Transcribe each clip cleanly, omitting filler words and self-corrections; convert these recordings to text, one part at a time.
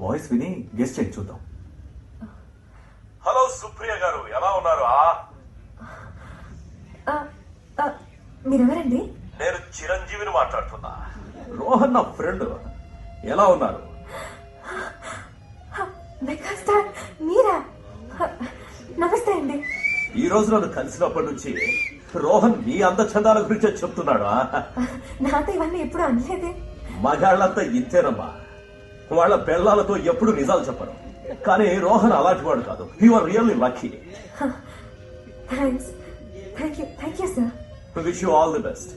Voice విని guest చేసి చూద్దాం. హలో సుప్రియ గారు, ఎలా ఉన్నారు? మీరెవరండి? నేను చిరంజీవిని మాట్లాడుతున్నా. రోహన్ నా ఫ్రెండ్. ఎలా ఉన్నారు? మెగాస్టార్ మీరా? నమస్తే అండి. ఈ రోజు నన్ను కలిసినప్పటి నుంచి రోహన్ మీ అందచందాల గురించే చెప్తున్నాడు. నాతో ఇవన్నీ ఎప్పుడు అనలేదే. మగాళ్ళంతా ఇంతేనమ్మా, వాళ్ళ పెళ్ళాలతో ఎప్పుడు నిజాలు చెప్పరు. కానీ రోహన్ అలాంటి వాడు కాదు. You are really lucky. Thanks. Thank you sir. Wish you all the best.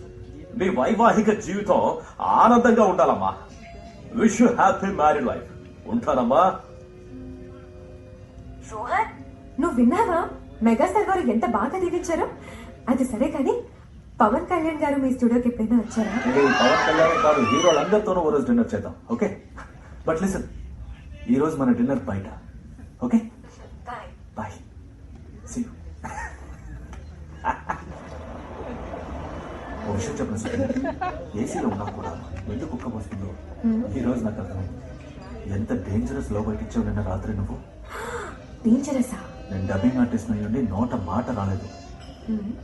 మీ వైవాహిక జీవితం ఆనందంగా ఉండాలమ్మా. Wish you happy married life. ఉంటానమ్మా. రోహన్, నువ్వు విన్నావా మెగాస్టార్ గారు ఎంత బాగా దీవించారో? అది సరే కానీ పవన్ కళ్యాణ్ గారు మీ స్టూడియోకి ఎప్పుడైనా వచ్చారా? పవన్ కళ్యాణ్ కాదు, హీరోలందరితోనూ ఓ రోజు డిన్నర్ చేద్దాం. ఓకే, బట్ లిసన్, ఈ రోజు మన డిన్నర్ బయట. Okay bye. See you. ఓ విషయం చెప్పిన సార్, ఏసీలో ఉన్నా కూడా ఎందుకు కుక్క వస్తుందో ఈ రోజు నాకు అర్థమైంది. ఎంత డేంజరస్ లో బయట ఇచ్చావు నిన్న రాత్రి నువ్వు. డేంజరసా? నేను డబ్బింగ్ ఆర్టిస్ట్ అయ్యండి, నోట మాట రాలేదు.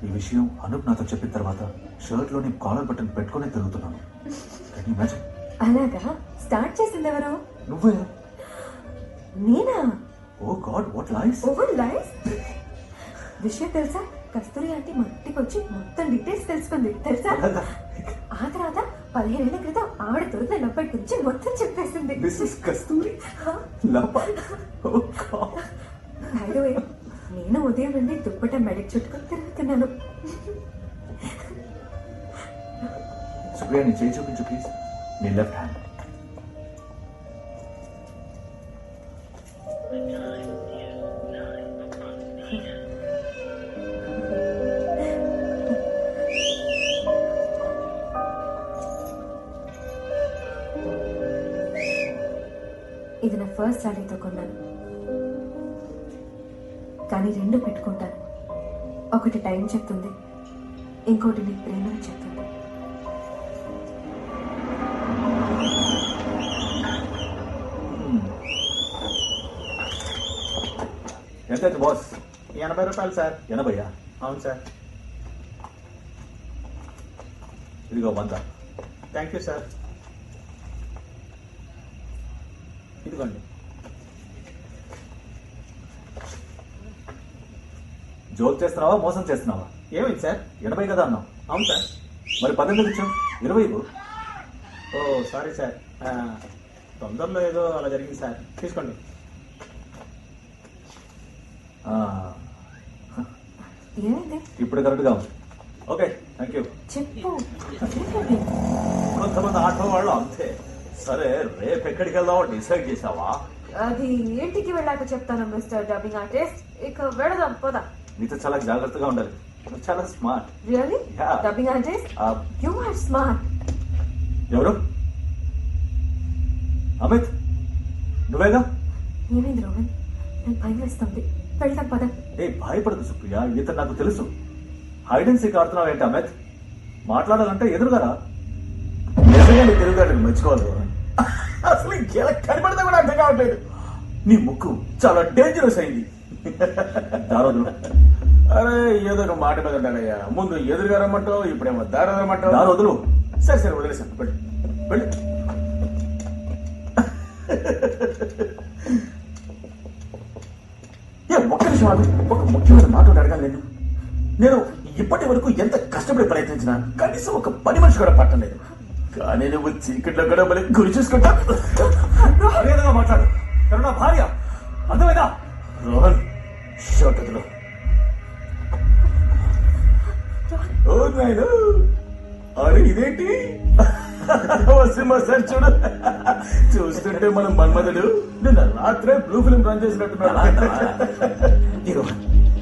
ఈ విషయం అనూప్ నాతో చెప్పిన తర్వాత షర్ట్ లోని కాలర్ బటన్ పెట్టుకునే తిరుగుతున్నాను. అలాగా? స్టార్ట్ చేసింది ఎవరు? నువ్వే. నేనా? ఓ గాడ్, వాట్ లైస్. ఓవర్ లైస్. విషయం తెలుసా, కస్తూరి ఆంటీ మా ఇంటికి వచ్చి మొత్తం డీటెయిల్స్ తెలుసుకుంది తెలుసా? ఆ తర్వాత 15 ఏళ్ల క్రితం ఆవిడ దొరికిన లబ్బాయి గురించి మొత్తం చెప్పేసింది. కస్తూరి నేను ఉదయం నుండి దుప్పట మెడకి చుట్టుకొని తిరుగుతున్నాను. సుప్రియ, నీ చేయి చూపించు ప్లీజ్. నీ లెఫ్ట్ హ్యాండ్. ఇది నా ఫస్ట్ శారీతో కొన్నాను, కానీ 2 పెట్టుకుంటాను. ఒకటి టైం చెప్తుంది, ఇంకోటి నీ ప్రేమను చెప్తుంది. ఎంత బాస్? 80 రూపాయలు సార్. 80? అవును సార్. ఇదిగో 100. Thank you sir. ఇదిగోండి. జోక్ చేస్తున్నావా, మోసం చేస్తున్నావా? ఏమైంది సార్? 80 కదా అన్నావు. అవును సార్. మరి 18 ఇచ్చావు. 20. ఓ సారీ సార్, తొందరలో ఏదో అలా జరిగింది సార్. తీసుకోండి. ఏమైంది? ఇప్పుడు కరెక్ట్గా ఉంది. Okay, thank you. చెప్పు. కొంతమంది ఆటో వాళ్ళు అంతే. సరే, రేపు ఎక్కడికి వెళ్దామో డిసైడ్ చేసావా? అది ఇంటికి వెళ్ళాక చెప్తాను మిస్టర్ డబ్బింగ్ ఆర్టిస్ట్. ఇక వెళదాం, పోదా. నీతో చాలా జాగ్రత్తగా ఉండాలి. నువ్వు చాలా smart. Really? Yeah. Dubbing artist, you are smart. ఎవరు? అమిత్, నువ్వేగా? ఏమైంది రోహన్? నేను భయం వేస్తుంది. వెళ్దాం, పద. ఏ భయపడదు సుప్రియ, ఇతను నాకు తెలుసు. హైడ్ అండ్ సీక్ ఆడుతున్నావు ఏంటి అమిత్? మాట్లాడాలంటే ఎదురుగారా. నిజంగా నీ తెలుగుదాన్ని మెచ్చుకోవాలి. అసలు ఎలా కనబడితే కూడా అర్థం కావట్లేదు. నీ ముక్కు చాలా డేంజరస్ అయింది. దారోదులు. అరే ఏదో ఒక మాట మీద ఉన్నాడయ్యా. ముందు ఎదురుగా రమ్మంటావు, ఇప్పుడేమో దారి రమ్మంటావు. దారోదులు. సరే సరే, వదిలేసాను. వెళ్ళి వెళ్ళి. ఒక్క నిమిషం ఆగు. ఒక ముఖ్యమైన మాట అడగాలి. నేను ఇప్పటి వరకు ఎంత కష్టపడి ప్రయత్నించినా కనీసం ఒక పని మనిషి కూడా పట్టలేదు. కానీ నువ్వు చీకట్లో కూడా మళ్ళీ గురి చూసుకుంటా. మర్యాదగా మాట్లాడు. నా భార్య, అర్థమైనా? రోహన్, షాట్ వదిలో. ఓ నాయనా, అరే ఇదేంటి సార్ చూడు. చూస్తుంటే మనం మన్మధుడు నిన్న రాత్రే బ్లూ ఫిల్మ్ రన్ చేసినట్టున్నాడు.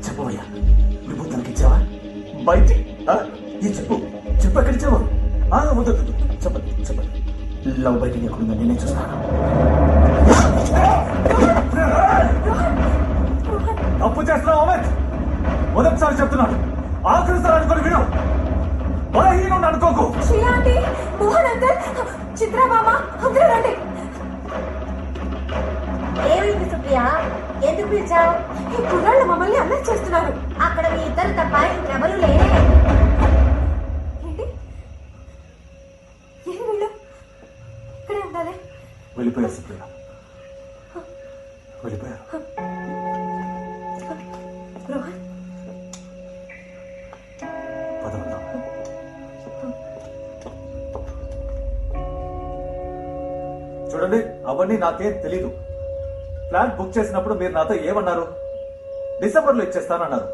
చెప్పవయ్యా, నువ్వు తనకిచ్చావా? బయట చెప్పు చెప్పు, ఎక్కడ ఇచ్చావా? వద్దు, చెప్పండి చెప్పండి. లవ్ బయటికి ఎక్కడుందో నేనే చూస్తాను. తప్పు చేస్తున్నావు అమిత్. మొదటిసారి చెప్తున్నాను, ఆఖరిసారి అనుకోని విను. బలహీనం అనుకోకు. మోహన్ అంకల్, చిత్రమామ, అందరూ రండి. సుప్రియ, ఎందుకు పిలిచావు? ఈ కుర్రాళ్ళు మమ్మల్ని అల్లరి చేస్తున్నారు. అక్కడ మీ ఇద్దరు తప్ప ఇంకెవరూ లేరే. ఏంటి ఏ వీళ్ళు ఇక్కడే ఉండాలి? వెళ్ళిపోయారు సుప్రియ, వెళ్ళిపోయారు. రోహన్ పద వెళ్దాం. చూడండి, అవన్నీ నాకేం తెలీదు. ఫ్లాట్ బుక్ చేసినప్పుడు మీరు నాతో ఏమన్నారు? డిసెంబర్ లో ఇచ్చేస్తానన్నారు.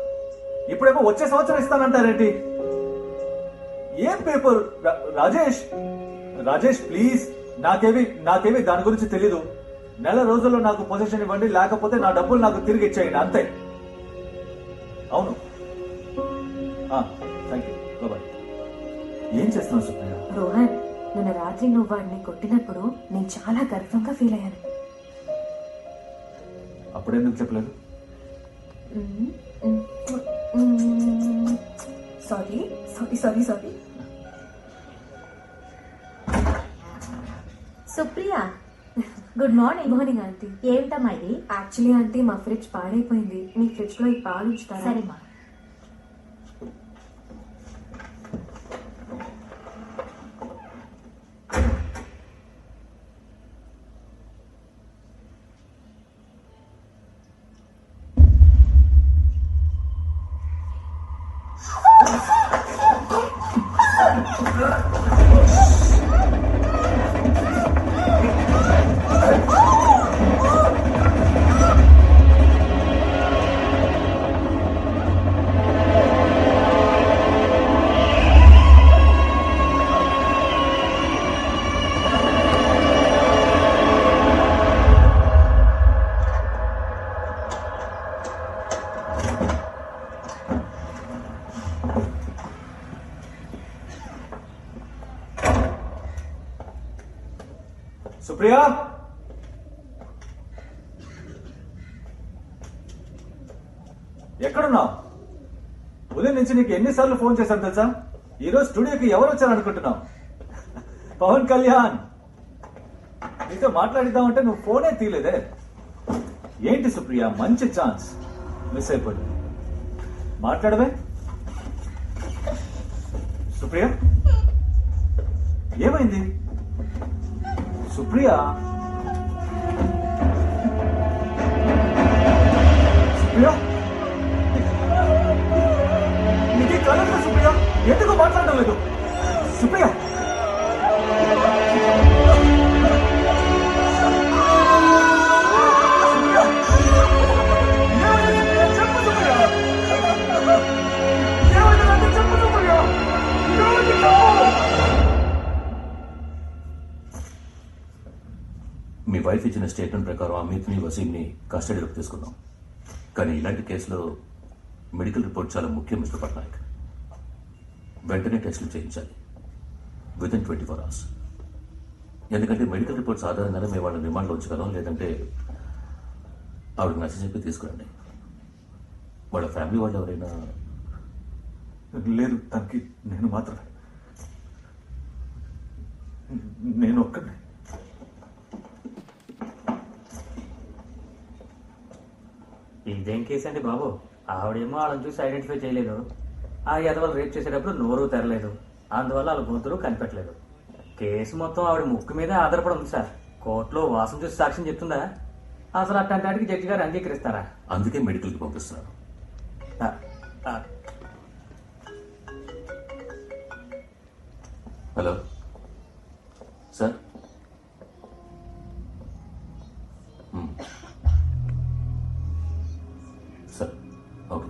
ఇప్పుడేమో వచ్చే సంవత్సరం ఇస్తానంటారేంటి? ఏం పేపర్? రాజేష్ రాజేష్ ప్లీజ్, నాకేమి దాని గురించి తెలీదు. నెల రోజుల్లో నాకు పొజిషన్ ఇవ్వండి, లేకపోతే నా డబ్బులు నాకు తిరిగి ఇచ్చేయండి, అంతే. అవును, థ్యాంక్ యూ, బాయ్. ఏం చేస్తున్నావు సుప్రియ? రోహన్, నిన్న రాత్రి నువ్వు వాడిని కొట్టినప్పుడు నేను చాలా గర్వంగా ఫీల్ అయ్యాను. అప్పుడెందుకు చెప్పలేదు? Sorry sorry sorry sorry. Supriya, good morning. Morning aunty. ఏమిటమ్మా ఇది? యాక్చువల్లీ ఆంటీ, మా ఫ్రిడ్జ్ పాడైపోయింది. మీ ఫ్రిడ్జ్ లో ఈ పాలు ఉంచుతారా? సరేమ్మా. సుప్రియా, ఎక్కడున్నావు? ఉదయం నుంచి నీకు ఎన్నిసార్లు ఫోన్ చేశాను తెలుసా? ఈరోజు స్టూడియోకి ఎవరు వచ్చారనుకుంటున్నావు? పవన్ కళ్యాణ్. నీతో మాట్లాడిద్దామంటే నువ్వు ఫోనే తీయలేదే. ఏంటి సుప్రియ, మంచి ఛాన్స్ మిస్ అయిపోయింది. మాట్లాడవే. సుప్రియ, ఏమైంది? సుప్రియ, సుప్రియ, నీకు కలగదు సుప్రియ, ఎందుకు మాట్లాడడం లేదు? సుప్రియ, మీ వైఫ్ ఇచ్చిన స్టేట్మెంట్ ప్రకారం అమిత్ని వసీంని కస్టడీలోకి తీసుకున్నాం. కానీ ఇలాంటి కేసులో మెడికల్ రిపోర్ట్ చాలా ముఖ్యం మిస్టర్ పట్నాయక్. వెంటనే టెస్టులు చేయించాలి, వితిన్ 24 hours. ఎందుకంటే మెడికల్ రిపోర్ట్స్ ఆధారంగానే మేము వాళ్ళని రిమాండ్లో ఉంచగలం. లేదంటే ఆవిడకి మెసేజ్ చెప్పి తీసుకురండి. వాళ్ళ ఫ్యామిలీ వాళ్ళు ఎవరైనా? లేదు, తనకి నేను మాత్రమే. నేను ఒక్కడే. ఇదేం కేసు అండి బాబు? ఆవిడేమో వాళ్ళని చూసి ఐడెంటిఫై చేయలేదు. ఆ ఎదవలు రేప్ చేసేటప్పుడు నోరు తెరలేదు, అందువల్ల వాళ్ళ గొంతులు కనిపెట్టలేదు. కేసు మొత్తం ఆవిడ ముక్కు మీదే ఆధారపడి ఉంది సార్. కోర్టులో వాసన చూసి సాక్ష్యం చెప్తుందా? అసలు అట్లాంటి జడ్జి గారు అంగీకరిస్తారా? అందుకే మెడికల్కి పంపిస్తున్నాను. Hello sir. Sir, okay.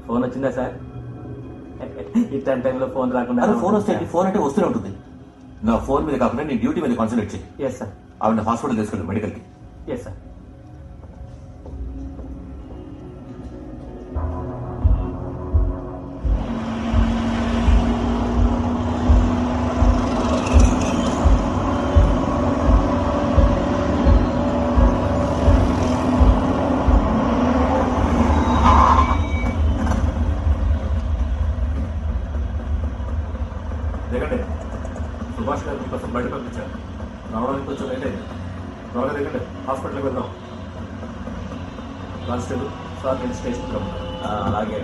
Phone వచ్చిందా సార్? ఇట్లాంటి టైంలో ఫోన్ రాకుండా అరే ఫోన్ వస్తే ఫోన్ అంటే వస్తూనే ఉంటుంది. నా ఫోన్ మీద కాకుండా నీ డ్యూటీ మీద కాన్సన్ట్రేట్ చేయి. Yes sir. ఆవిడ హాస్పిటల్ తీసుకెళ్ళి మెడికల్కి. Yes sir. ఎందుకంటే సుభాష్ గారు మీకోసం బయట పంపించారు. రావడానికి కొంచెం లేట్ అయింది. త్వరగా దిగండి, హాస్పిటల్కి వెళ్దాం. కానిస్టేబుల్ సార్, నేను స్టేషన్కి రమ్మంటాను. అలాగే